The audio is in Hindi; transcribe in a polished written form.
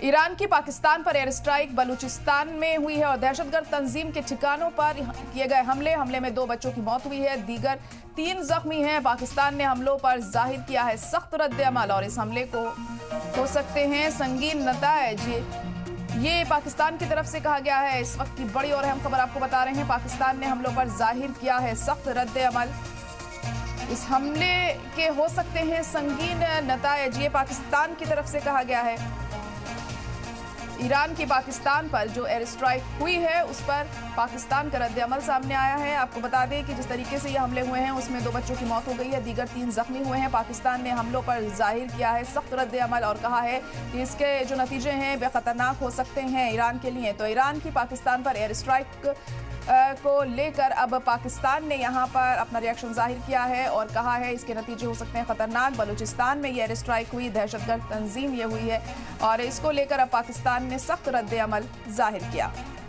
ईरान की पाकिस्तान पर एयर स्ट्राइक बलूचिस्तान में हुई है और दहशतगर्द तंजीम के ठिकानों पर किए गए हमले में 2 बच्चों की मौत हुई है, दीगर 3 जख्मी हैं। पाकिस्तान ने हमलों पर जाहिर किया है सख्त रद्द-ए-अमल और इस हमले को हो सकते हैं संगीन नताइज। ये पाकिस्तान की तरफ से कहा गया है। इस वक्त की बड़ी और अहम खबर आपको बता रहे हैं, पाकिस्तान ने हमलों पर जाहिर किया है सख्त रद्द-ए-अमल। इस हमले के हो सकते हैं संगीन नताइज, ये पाकिस्तान की तरफ से कहा गया है। ईरान की पाकिस्तान पर जो एयर स्ट्राइक हुई है उस पर पाकिस्तान का रद्द-ए-अमल सामने आया है। आपको बता दें कि जिस तरीके से ये हमले हुए हैं उसमें 2 बच्चों की मौत हो गई है, दीगर 3 जख्मी हुए हैं। पाकिस्तान ने हमलों पर जाहिर किया है सख्त रद्द-ए-अमल और कहा है कि इसके जो नतीजे हैं वे खतरनाक हो सकते हैं ईरान के लिए। तो ईरान की पाकिस्तान पर एयर स्ट्राइक को लेकर अब पाकिस्तान ने यहाँ पर अपना रिएक्शन जाहिर किया है और कहा है इसके नतीजे हो सकते हैं खतरनाक। बलूचिस्तान में ये एयर स्ट्राइक हुई, दहशतगर्द तंजीम ये हुई है और इसको लेकर अब पाकिस्तान ने सख्त रद्द-ए-अमल जाहिर किया।